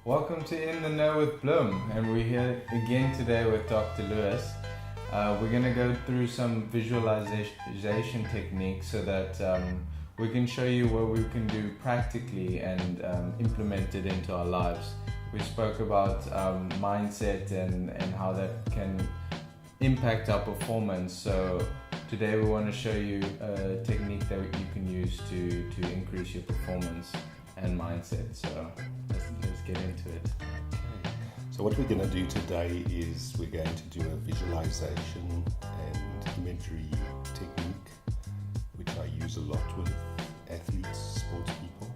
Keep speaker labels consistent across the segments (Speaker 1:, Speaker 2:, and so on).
Speaker 1: Welcome to In the Know with Bloom, and we're here again today with Dr. Lewis. We're going to go through some visualization techniques so that we can show you what we can do practically and implement it into our lives. We spoke about mindset and how that can impact our performance. So today we want to show you a technique that you can use to increase your performance and mindset. So let's get into it.
Speaker 2: Okay. So what we're going to do today is we're going to do a visualization and imagery technique, which I use a lot with athletes, sports people.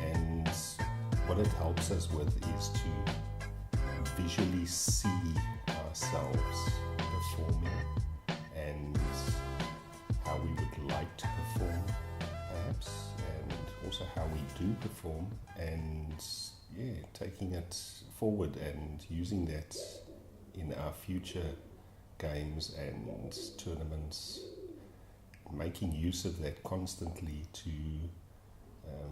Speaker 2: And what it helps us with is to visually see ourselves performing and how we would like to perform, perhaps, and also how we do perform, and taking it forward and using that in our future games and tournaments, making use of that constantly to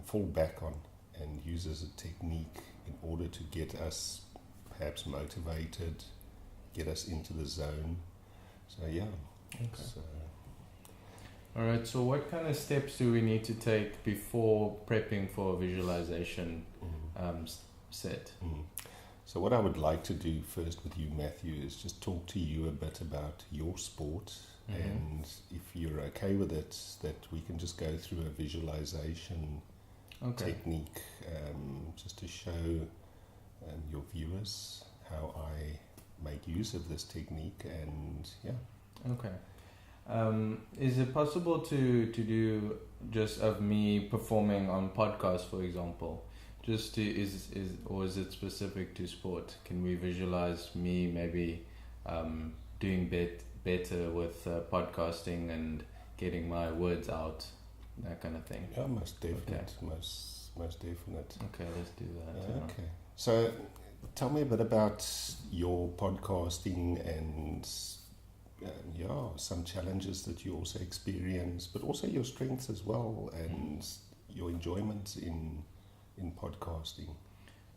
Speaker 2: fall back on and use as a technique in order to get us perhaps motivated, get us into the zone. So
Speaker 1: Alright, so what kind of steps do we need to take before prepping for a visualization set?
Speaker 2: So what I would like to do first with you, Matthew, is just talk to you a bit about your sport, and if you're okay with it, that we can just go through a visualization technique, just to show your viewers how I make use of this technique, and
Speaker 1: is it possible to do just of me performing on podcasts, for example? Just to is it specific to sport? Can we visualize me maybe doing better with podcasting and getting my words out, that kind of thing?
Speaker 2: Yeah, most definite. Most definite.
Speaker 1: Okay, let's do that.
Speaker 2: Okay. So tell me a bit about your podcasting and some challenges that you also experience, but also your strengths as well, and your enjoyment in podcasting.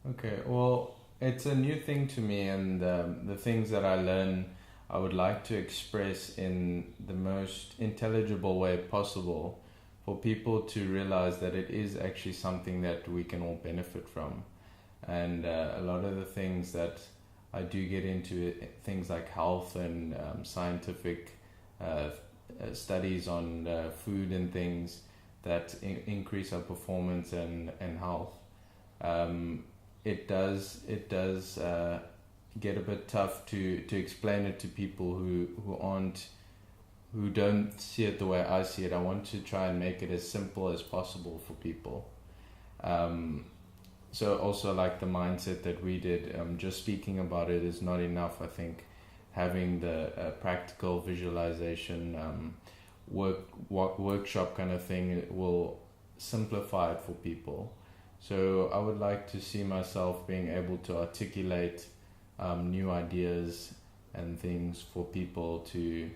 Speaker 1: Okay, well, it's a new thing to me, and the things that I learn, I would like to express in the most intelligible way possible for people to realize that it is actually something that we can all benefit from. And a lot of the things that I do get into, things like health and scientific studies on food and things that increase our performance and health. It does get a bit tough to explain it to people who don't see it the way I see it. I want to try and make it as simple as possible for people. So also like the mindset that we did, just speaking about it is not enough. I think having the practical visualization workshop kind of thing will simplify it for people. So I would like to see myself being able to articulate new ideas and things for people to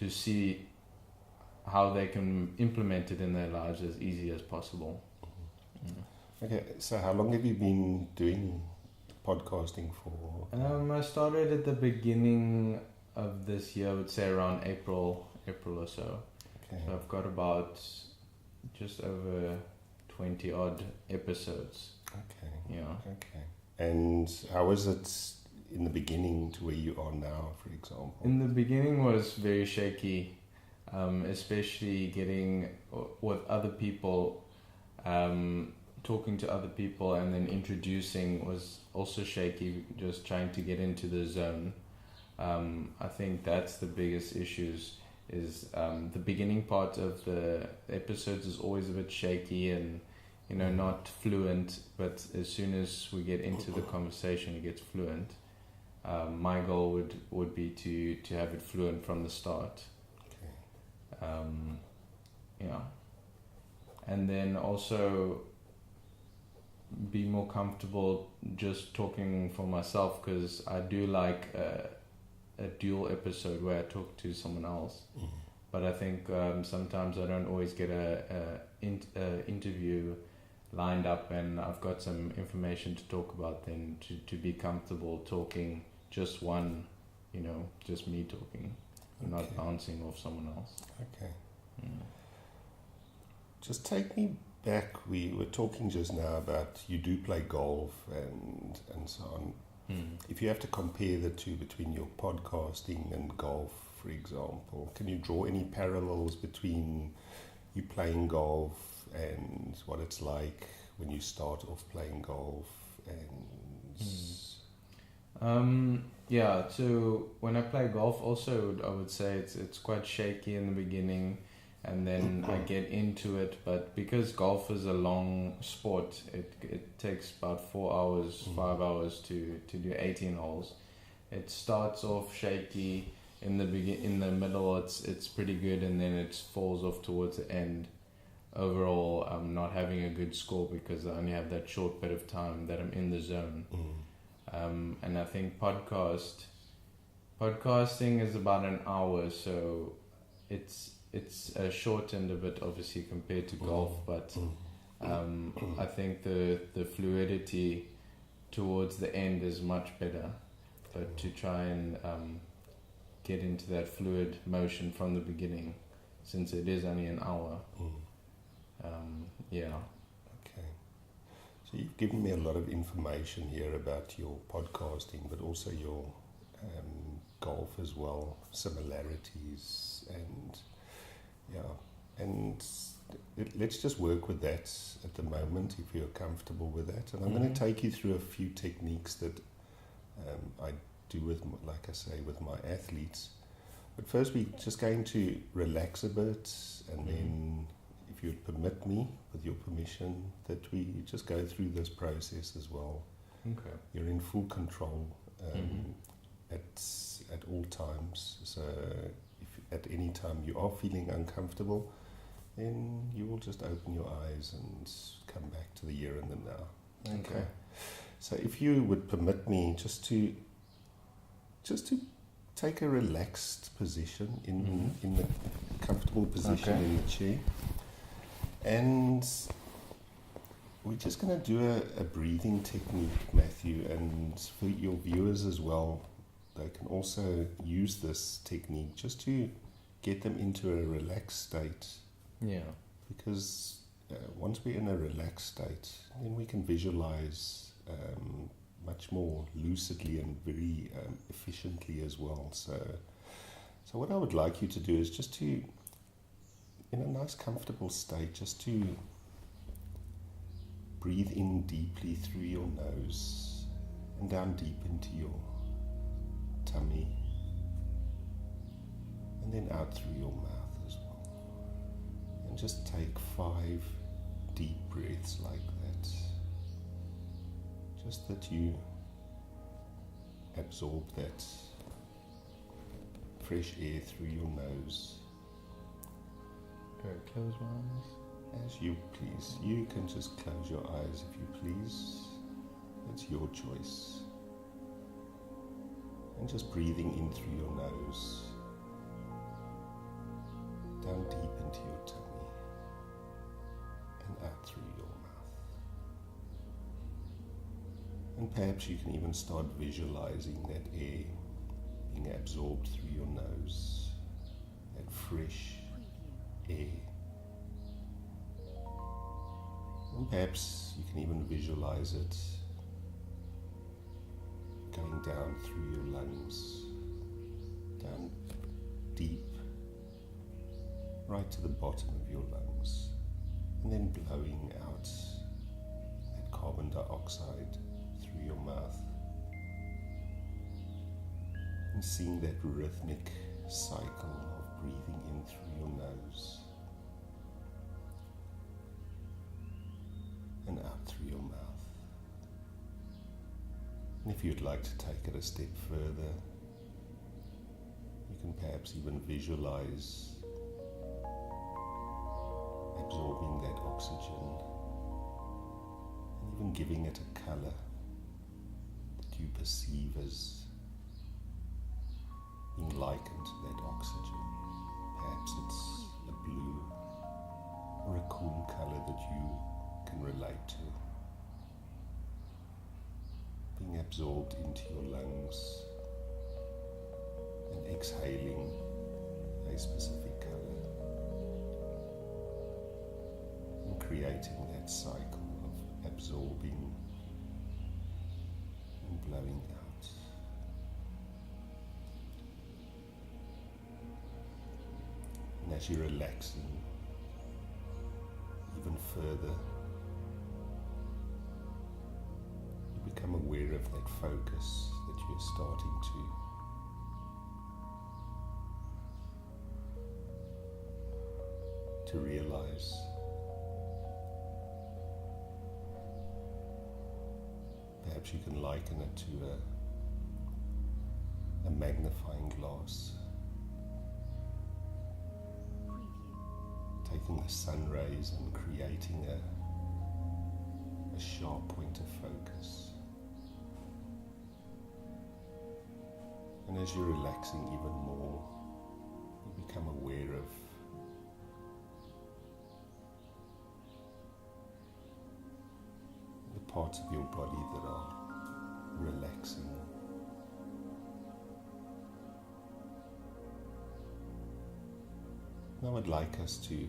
Speaker 1: see how they can implement it in their lives as easy as possible.
Speaker 2: Okay, so how long have you been doing podcasting for?
Speaker 1: I started at the beginning of this year, I would say around April or so.
Speaker 2: Okay.
Speaker 1: So I've got about just over 20 odd episodes.
Speaker 2: Okay.
Speaker 1: Yeah.
Speaker 2: Okay. And how was it in the beginning to where you are now, for example?
Speaker 1: In the beginning was very shaky, especially getting with other people, talking to other people and then introducing was also shaky, just trying to get into the zone. I think that's the biggest issues is the beginning part of the episodes is always a bit shaky and not fluent, but as soon as we get into the conversation it gets fluent. My goal would be to have it fluent from the start.
Speaker 2: Okay.
Speaker 1: And then also be more comfortable just talking for myself, because I do like a dual episode where I talk to someone else. But I think sometimes I don't always get a interview lined up and I've got some information to talk about, then to be comfortable talking just one, just me talking, not bouncing off someone else.
Speaker 2: Okay. Just take me back. We were talking just now about you do play golf and so on. If you have to compare the two between your podcasting and golf, for example, can you draw any parallels between you playing golf and what it's like when you start off playing golf? And
Speaker 1: so when I play golf also, I would say it's quite shaky in the beginning, and then I get into it. But because golf is a long sport, it takes about 4 hours, 5 hours to do 18 holes. It starts off shaky in the middle. It's pretty good, and then it falls off towards the end. Overall, I'm not having a good score because I only have that short bit of time that I'm in the zone. And I think podcasting is about an hour, so it's shortened a bit, obviously, compared to golf, but I think the fluidity towards the end is much better. But to try and get into that fluid motion from the beginning, since it is only an hour.
Speaker 2: Okay. So you've given me a lot of information here about your podcasting, but also your golf as well, similarities, and let's just work with that at the moment if you're comfortable with that. And I'm going to take you through a few techniques that I do with, like I say, with my athletes. But first we're just going to relax a bit, and then if you'd permit me, with your permission, that we just go through this process as well.
Speaker 1: Okay.
Speaker 2: You're in full control at all times. So if at any time you are feeling uncomfortable, then you will just open your eyes and come back to the here and the now.
Speaker 1: Okay.
Speaker 2: So if you would permit me just to take a relaxed position in the comfortable position in the chair. And we're just going to do a breathing technique, Matthew, and for your viewers as well, they can also use this technique just to get them into a relaxed state.
Speaker 1: Yeah.
Speaker 2: Because once we're in a relaxed state, then we can visualize much more lucidly and very efficiently as well. So what I would like you to do is just to, in a nice comfortable state, just to breathe in deeply through your nose and down deep into your tummy, and then out through your mouth as well. And just take 5 deep breaths like that. Just that you absorb that fresh air through your nose.
Speaker 1: Close my eyes.
Speaker 2: As you please. You can just close your eyes if you please. It's your choice. And just breathing in through your nose, down deep into your tummy, and out through your mouth. And perhaps you can even start visualizing that air being absorbed through your nose, that fresh air. And perhaps you can even visualize it going down through your lungs, down deep, right to the bottom of your lungs, and then blowing out that carbon dioxide through your mouth, and seeing that rhythmic cycle of breathing in through your nose and out through your mouth. And if you'd like to take it a step further, you can perhaps even visualize absorbing that oxygen and even giving it a color that you perceive as being likened to that oxygen. Perhaps it's a blue or a cool color that you can relate to. Being absorbed into your lungs and exhaling a specific color and creating that cycle of absorbing and blowing out. And as you're relaxing even further, you become aware of that focus that you're starting to realize. Perhaps you can liken it to a magnifying glass, taking the sun rays and creating a sharp point of focus. And as you're relaxing even more, you become aware of the parts of your body that are relaxing. Now I'd like us to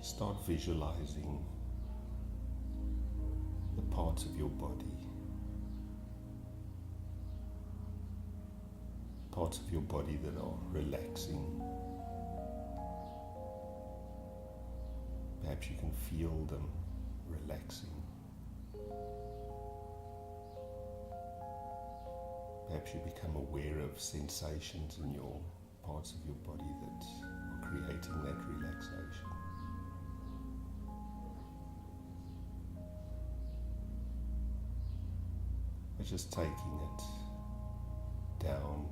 Speaker 2: start visualizing the parts of your body, parts of your body that are relaxing. Perhaps you can feel them relaxing. Perhaps you become aware of sensations in your parts of your body that are creating that relaxation. We're just taking it down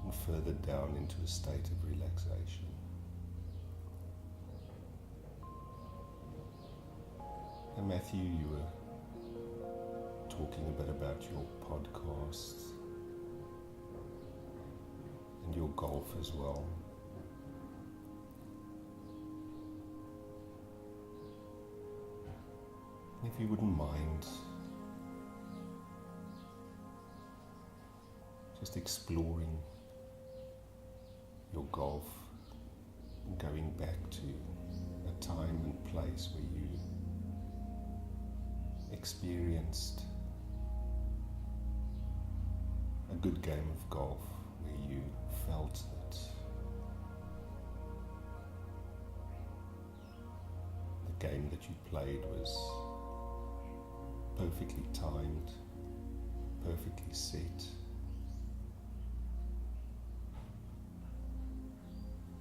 Speaker 2: and further down into a state of relaxation. And Matthew, you were talking a bit about your podcast and your golf as well. If you wouldn't mind just exploring your golf and going back to a time and place where you experienced a good game of golf, where you felt that the game that you played was perfectly timed, perfectly set,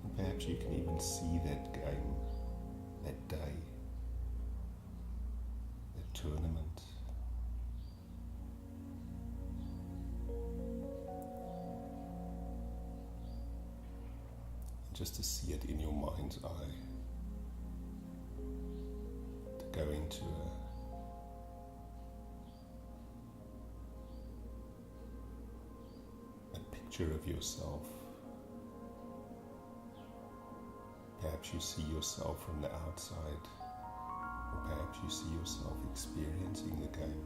Speaker 2: and perhaps you can even see that game, that day, that tournament. Just to see it in your mind's eye, to go into a picture of yourself. Perhaps you see yourself from the outside, or perhaps you see yourself experiencing the game.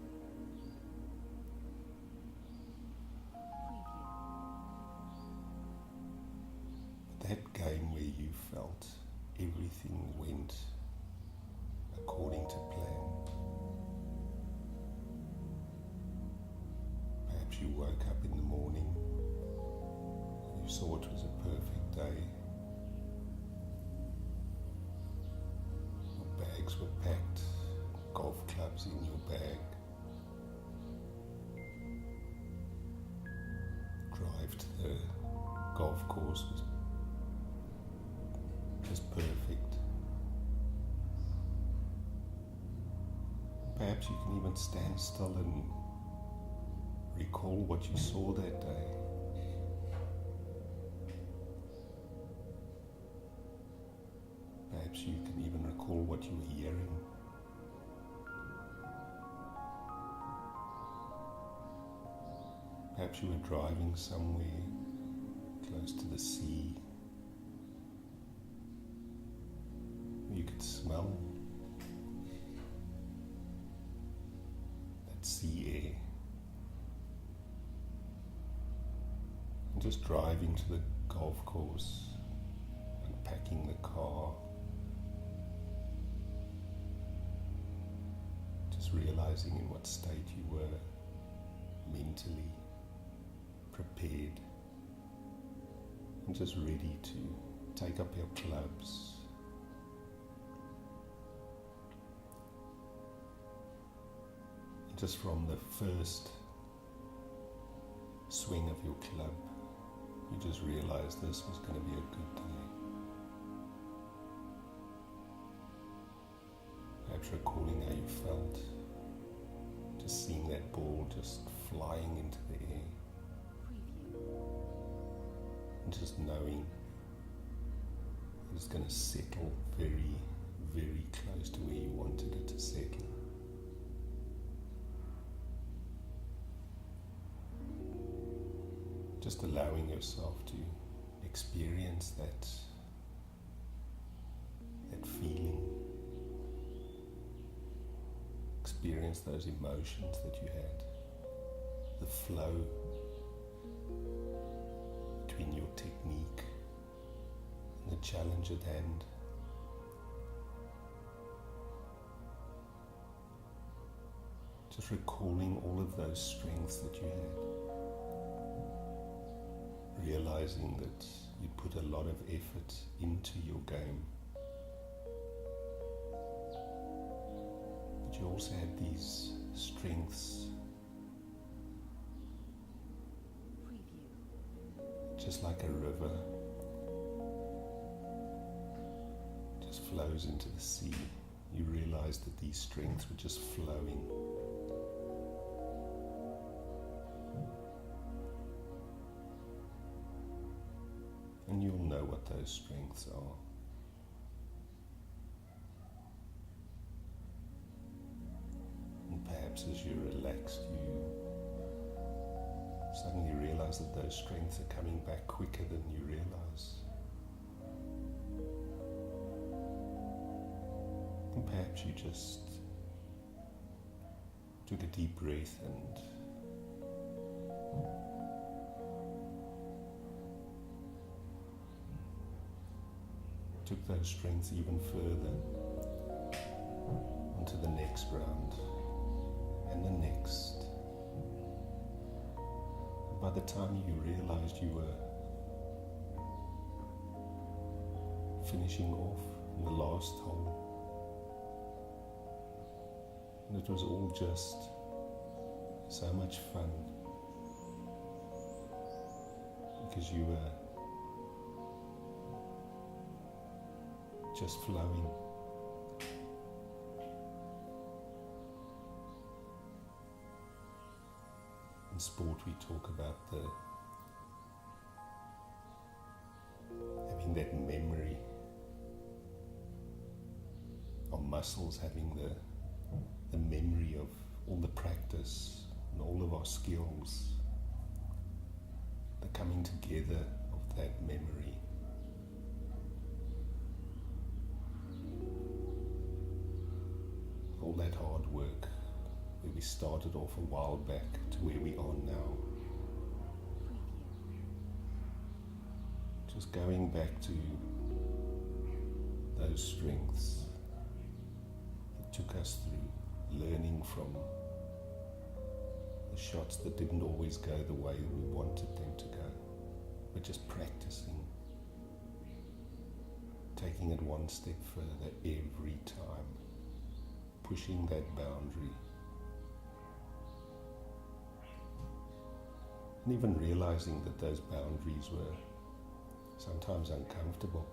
Speaker 2: That game where you felt everything went according to plan. Perhaps you woke up in the morning and you saw it was a perfect day. Your bags were packed, golf clubs in your bag. Drive to the golf course was perfect. Perhaps you can even stand still and recall what you saw that day. Perhaps you can even recall what you were hearing. Perhaps you were driving somewhere close to the sea, smell, that sea air. And just driving to the golf course, unpacking the car, just realizing in what state you were mentally prepared and just ready to take up your clubs. And just from the first swing of your club, you just realized this was going to be a good day. Perhaps recalling how you felt, just seeing that ball just flying into the air. And just knowing that it's going to settle very, very close to where you wanted it to settle. Just allowing yourself to experience that feeling, experience those emotions that you had, the flow between your technique and the challenge at hand. Just recalling all of those strengths that you had. Realizing that you put a lot of effort into your game, but you also had these strengths, just like a river just flows into the sea. You realize that these strengths were just flowing. And you'll know what those strengths are. And perhaps as you're relaxed, you suddenly realize that those strengths are coming back quicker than you realize. And perhaps you just took a deep breath and took those strengths even further onto the next round and the next. By the time you realized you were finishing off in the last hole, and it was all just so much fun because you were just flowing. In sport we talk about having that memory, our muscles having the memory of all the practice and all of our skills, the coming together of that memory. All that hard work, where we started off a while back to where we are now. Just going back to those strengths that took us through, learning from the shots that didn't always go the way we wanted them to go, but just practicing, taking it one step further every time. Pushing that boundary, and even realizing that those boundaries were sometimes uncomfortable.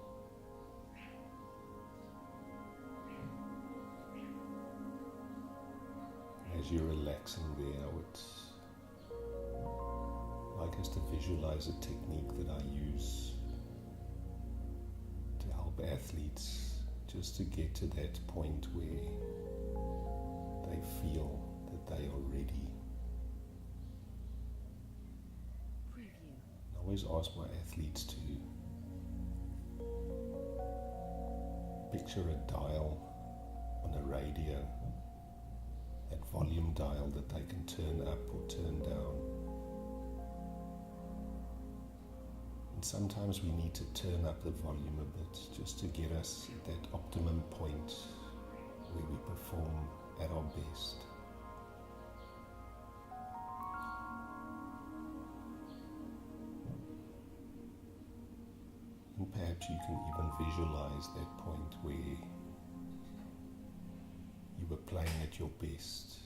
Speaker 2: As you're relaxing there, I would like us to visualize a technique that I use to help athletes just to get to that point where they feel that they are ready. I always ask my athletes to Picture a dial on a radio, that volume dial that they can turn up or turn down. And sometimes we need to turn up the volume a bit just to get us at that optimum point where we perform at our best. And perhaps you can even visualize that point where you were playing at your best.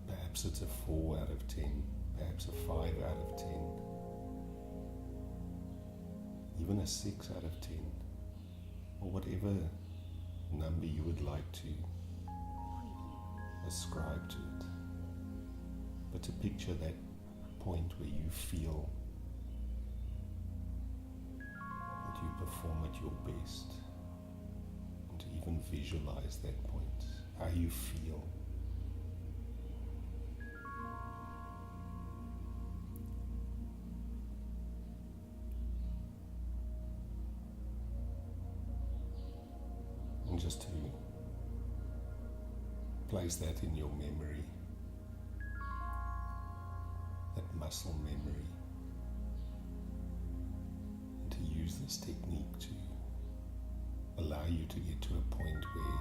Speaker 2: Perhaps it's a 4 out of 10, perhaps a 5 out of 10, even a 6 out of 10, or whatever number you would like to ascribe to it. But to picture that point where you feel that you perform at your best, and to even visualize that point, how you feel. And just to place that in your memory, that muscle memory, and to use this technique to allow you to get to a point where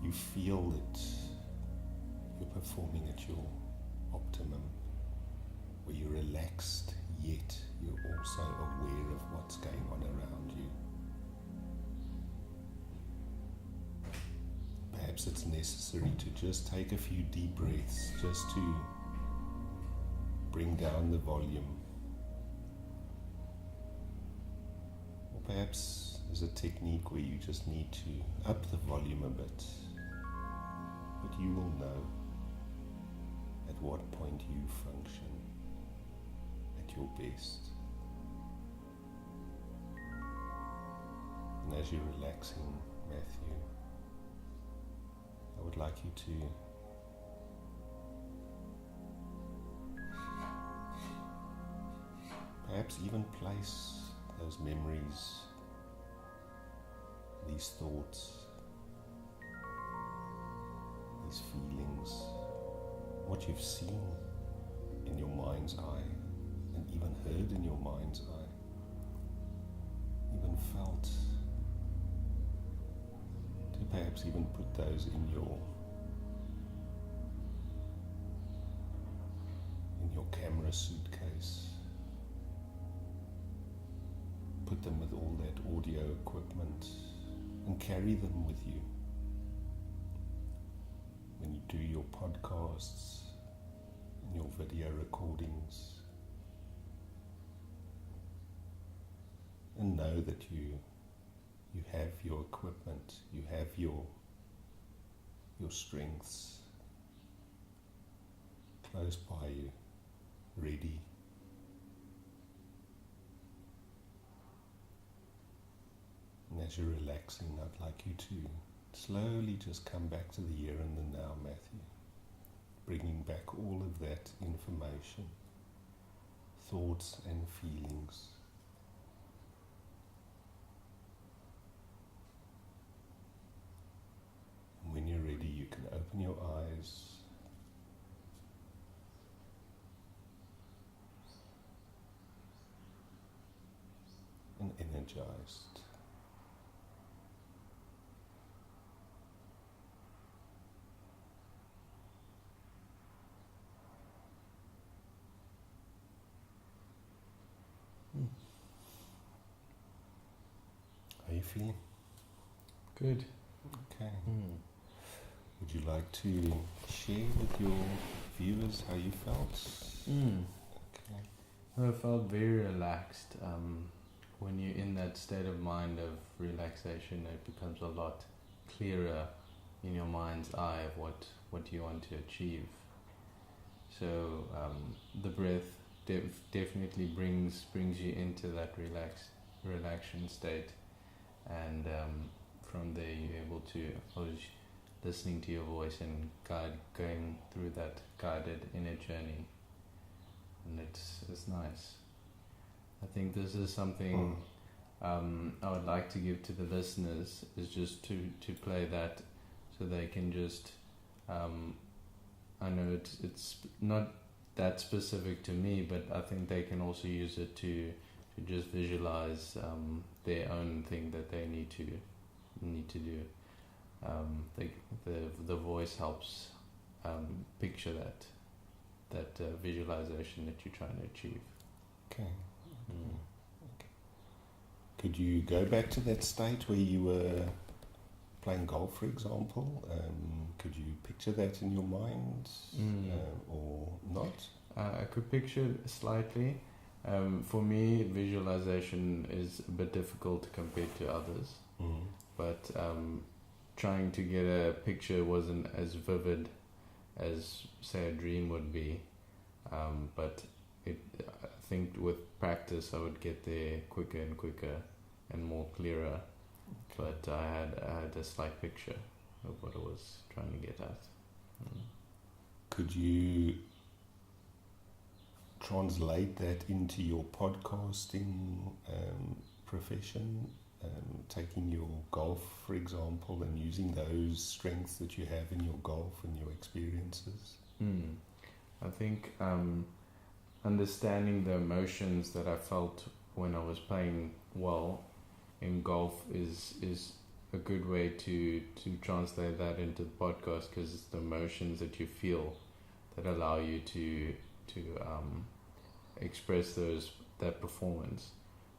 Speaker 2: you feel that you're performing at your optimum, where you're relaxed yet you're also aware of what's going on around you. Perhaps it's necessary to just take a few deep breaths just to bring down the volume. Or perhaps there's a technique where you just need to up the volume a bit, but you will know at what point you function at your best. And as you're relaxing, Matthew, I would like you to perhaps even place those memories, these thoughts, these feelings, what you've seen in your mind's eye, and even heard in your mind's eye, even felt, to perhaps even put those in your camera suitcase. Put them with all that audio equipment and carry them with you when you do your podcasts and your video recordings, and know that you have your equipment, you have your strengths close by you, ready. And as you're relaxing, I'd like you to slowly just come back to the here and the now, Matthew, bringing back all of that information, thoughts and feelings. And when you're ready, you can open your eyes and energized. How are you feeling?
Speaker 1: Good.
Speaker 2: Okay. Would you like to share with your viewers how you felt? Okay.
Speaker 1: I felt very relaxed. When you're in that state of mind of relaxation, it becomes a lot clearer in your mind's eye of what you want to achieve. So the breath definitely brings you into that relaxation state, and from there you're able to, listening to your voice and going through that guided inner journey, and it's It's nice. I think this is something I would like to give to the listeners, is just to play that, so they can just I know it's not that specific to me, but I think they can also use it to just visualize their own thing that they need to do. The voice helps picture that visualization that you're trying to achieve.
Speaker 2: Okay. Okay. Could you go back to that state where you were playing golf, for example? Could you picture that in your mind, or not?
Speaker 1: I could picture it slightly. For me, visualization is a bit difficult compared to others, but trying to get a picture wasn't as vivid as, say, a dream would be. But I think with practice I would get there quicker and quicker and more clearer. But I had a slight picture of what I was trying to get at.
Speaker 2: Could you translate that into your podcasting profession, taking your golf, for example, and using those strengths that you have in your golf and your experiences?
Speaker 1: I think understanding the emotions that I felt when I was playing well in golf is a good way to translate that into the podcast, because it's the emotions that you feel that allow you to express that performance.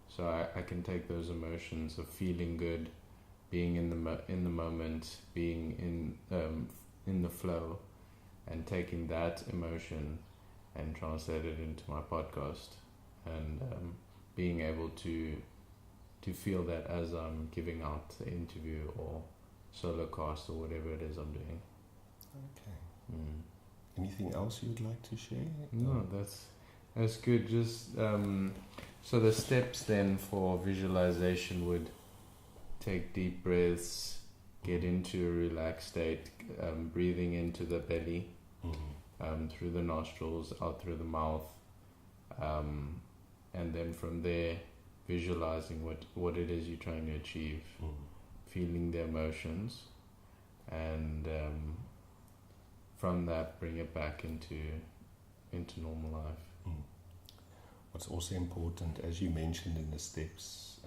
Speaker 1: So I can take those emotions of feeling good, being in the moment, being in the flow, and taking that emotion and translate it into my podcast, and being able to feel that as I'm giving out the interview or solo cast or whatever it is I'm doing.
Speaker 2: Okay. Anything else you'd like to share?
Speaker 1: No, that's good. Just so the steps then for visualization would take deep breaths, get into a relaxed state, breathing into the belly, through the nostrils, out through the mouth, and then from there visualizing what it is you're trying to achieve, feeling the emotions, and from that bring it back into normal life.
Speaker 2: What's also important, as you mentioned in the steps,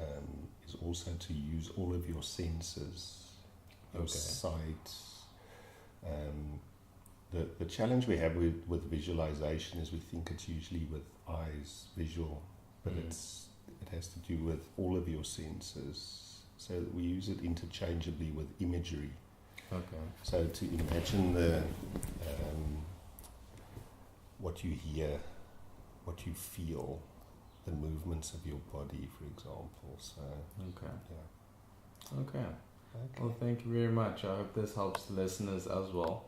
Speaker 2: is also to use all of your senses, your sight. The challenge we have with visualization is we think it's usually with eyes, visual, but it has to do with all of your senses. So we use it interchangeably with imagery.
Speaker 1: Okay.
Speaker 2: So to imagine what you hear, what you feel, the movements of your body, for example. So
Speaker 1: Okay. Well, thank you very much. I hope this helps the listeners as well,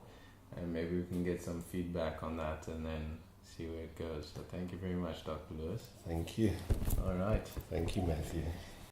Speaker 1: and maybe we can get some feedback on that and then see where it goes. So thank you very much, Dr. Lewis.
Speaker 2: Thank you.
Speaker 1: All right.
Speaker 2: Thank you, Matthew.